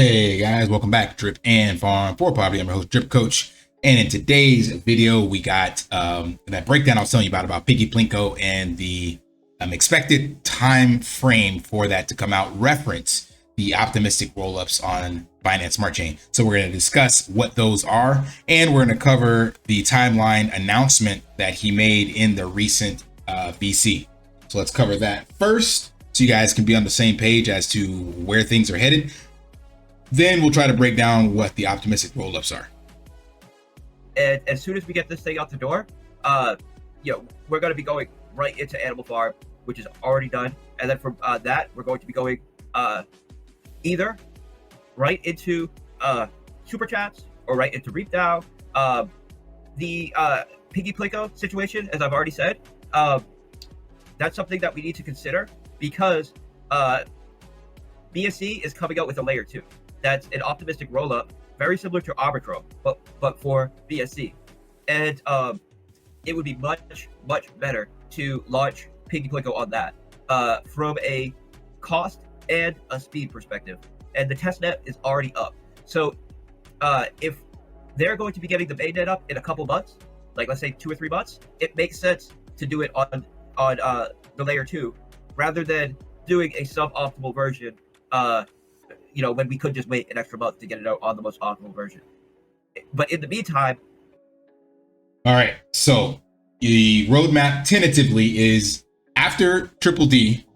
Hey guys, welcome back to Drip and Farm for Poverty. I'm your host, Drip Coach. And in today's video, we got that breakdown I was telling you about Piggy Plinko and the expected time frame for that to come out, reference the optimistic rollups on Binance Smart Chain. So we're going to discuss what those are, and we're going to cover the timeline announcement that he made in the recent BC. So let's cover that first, so you guys can be on the same page as to where things are headed. Then we'll try to break down what the optimistic rollups are. And as soon as we get this thing out the door, we're going to be going right into Animal Farm, which is already done. And then from that, we're going to be going either right into Super Chats or right into Reap Down. The Piggy Plinko situation, as I've already said, that's something that we need to consider because BSC is coming out with a layer 2. That's an optimistic rollup, very similar to Arbitrum, but for BSC. And it would be much better to launch Piggy Plinko on that from a cost and a speed perspective. And the testnet is already up. So if they're going to be getting the mainnet up in a couple months, like let's say 2 or 3 months, it makes sense to do it on the layer 2 rather than doing a suboptimal version when we could just wait an extra month to get it out on the most optimal version. But in the meantime... All right, so the roadmap tentatively is after Triple D,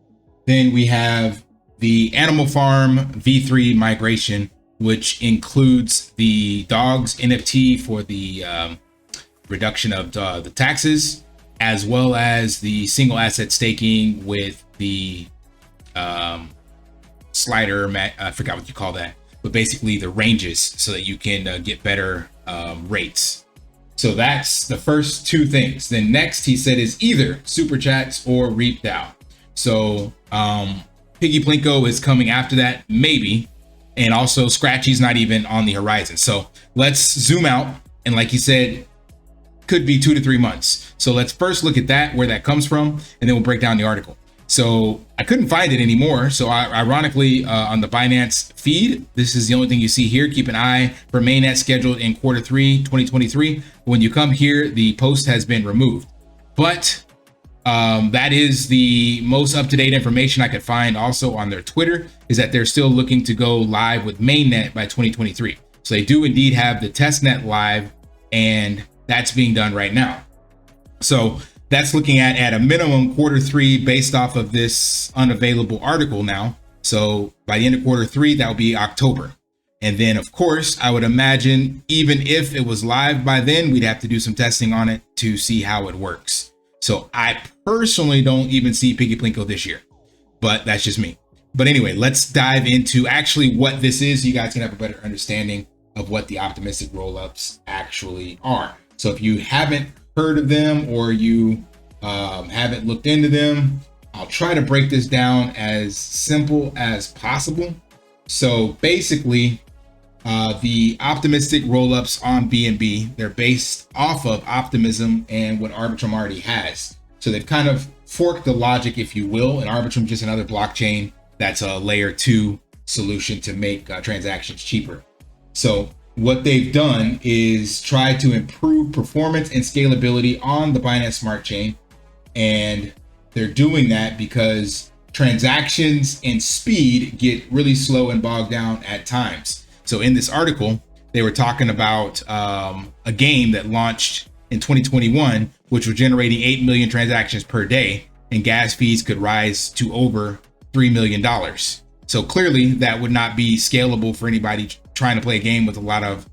then we have the Animal Farm V3 migration, which includes the dogs NFT for the reduction of the taxes, as well as the single asset staking with the slider, I forgot what you call that, but basically the ranges so that you can get better rates. So that's the first 2 things. Then next he said is either Super Chats or Reap DAO. So Piggy Plinko is coming after that, maybe. And also Scratchy's not even on the horizon. So let's zoom out. And like he said, could be 2 to 3 months. So let's first look at that, where that comes from, and then we'll break down the article. So I couldn't find it anymore. So ironically, on the Binance feed, this is the only thing you see here. Keep an eye for mainnet scheduled in Q3 2023. When you come here, the post has been removed. But that is the most up-to-date information I could find. Also on their Twitter is that they're still looking to go live with mainnet by 2023. So they do indeed have the testnet live, and that's being done right now. So that's looking at a minimum Q3 based off of this unavailable article now. So by the end of Q3, that will be October. And then of course, I would imagine even if it was live by then, we'd have to do some testing on it to see how it works. So I personally don't even see Piggy Plinko this year, but that's just me. But anyway, let's dive into actually what this is. So you guys can have a better understanding of what the optimistic rollups actually are. So if you haven't heard of them or you haven't looked into them, I'll try to break this down as simple as possible. So basically, the optimistic rollups on BNB, they're based off of Optimism and what Arbitrum already has. So they've kind of forked the logic, if you will, and Arbitrum just another blockchain that's a layer 2 solution to make transactions cheaper. So what they've done is try to improve performance and scalability on the Binance Smart Chain. And they're doing that because transactions and speed get really slow and bogged down at times. So in this article, they were talking about a game that launched in 2021, which was generating 8 million transactions per day, and gas fees could rise to over $3 million. So clearly that would not be scalable for anybody trying to play a game with a lot of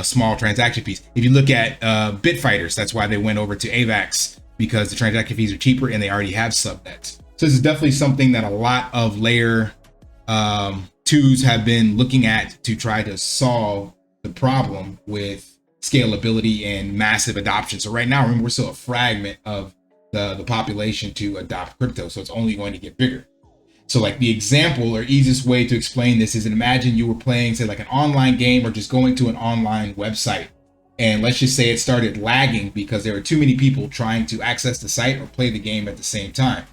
small transaction fees. If you look at Bitfighters, that's why they went over to AVAX, because the transaction fees are cheaper and they already have subnets. So this is definitely something that a lot of layer 2s have been looking at to try to solve the problem with scalability and massive adoption. So right now, remember, we're still a fragment of the population to adopt crypto. So it's only going to get bigger. So like the example or easiest way to explain this is, imagine you were playing, say, like an online game or just going to an online website. And let's just say it started lagging because there were too many people trying to access the site or play the game at the same time.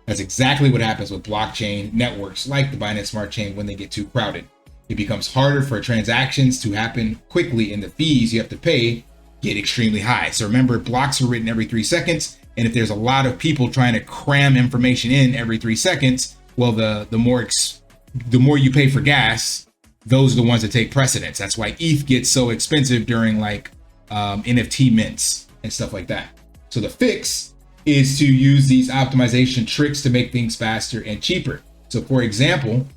That's exactly what happens with blockchain networks like the Binance Smart Chain when they get too crowded. it becomes harder for transactions to happen quickly, and the fees you have to pay get extremely high. So remember, blocks are written every 3 seconds. And if there's a lot of people trying to cram information in every 3 seconds, well, the more you pay for gas, those are the ones that take precedence. That's why ETH gets so expensive during like NFT mints and stuff like that. So the fix is to use these optimization tricks to make things faster and cheaper. So for example,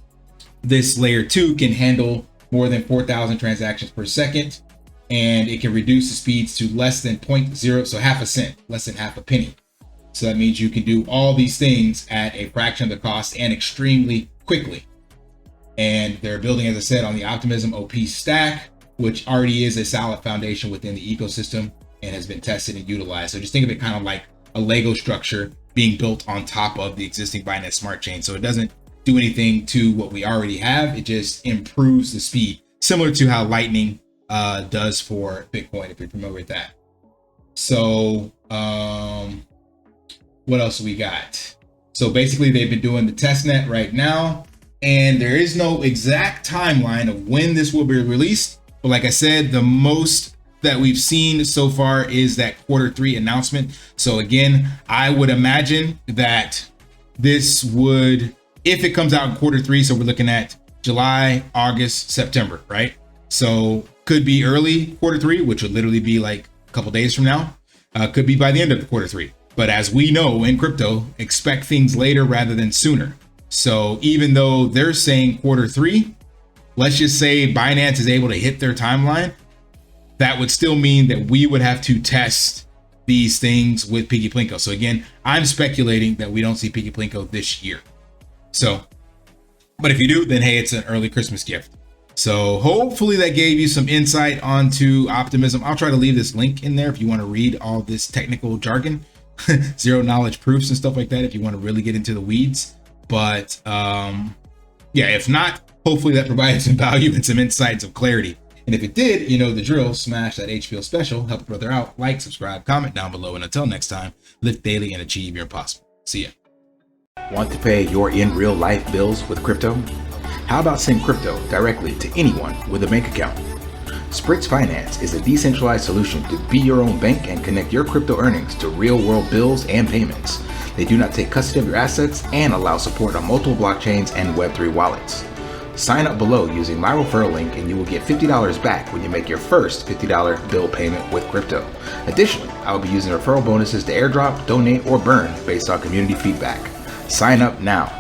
this layer 2 can handle more than 4,000 transactions per second, and it can reduce the speeds to less than 0.0, so half a cent, less than half a penny. So that means you can do all these things at a fraction of the cost and extremely quickly. And they're building, as I said, on the Optimism OP stack, which already is a solid foundation within the ecosystem and has been tested and utilized. So just think of it kind of like a Lego structure being built on top of the existing Binance Smart Chain. So it doesn't do anything to what we already have. It just improves the speed, similar to how Lightning does for Bitcoin, if you're familiar with that. So what else we got? So basically they've been doing the testnet right now, and there is no exact timeline of when this will be released. But like I said, the most that we've seen so far is that Q3 announcement. So again, I would imagine that this would, if it comes out in Q3, so we're looking at July, August, September, right? So could be early Q3, which would literally be like a couple days from now. Could be by the end of the Q3. But as we know in crypto, expect things later rather than sooner. So even though they're saying Q3, let's just say Binance is able to hit their timeline, that would still mean that we would have to test these things with Piggy Plinko. So again, I'm speculating that we don't see Piggy Plinko this year. So, but if you do, then hey, it's an early Christmas gift. So hopefully that gave you some insight onto Optimism. I'll try to leave this link in there if you want to read all this technical jargon, zero knowledge proofs and stuff like that, if you want to really get into the weeds. But yeah, if not, hopefully that provided some value and some insight and some clarity. And if it did, you know the drill, smash that HPO special, help a brother out, like, subscribe, comment down below. And until next time, live daily and achieve your impossible. See ya. Want to pay your in real life bills with crypto? How about send crypto directly to anyone with a bank account? SPRITZ Finance is a decentralized solution to be your own bank and connect your crypto earnings to real world bills and payments. They do not take custody of your assets and allow support on multiple blockchains and Web3 wallets. Sign up below using my referral link and you will get $50 back when you make your first $50 bill payment with crypto. Additionally, I will be using referral bonuses to airdrop, donate, or burn based on community feedback. Sign up now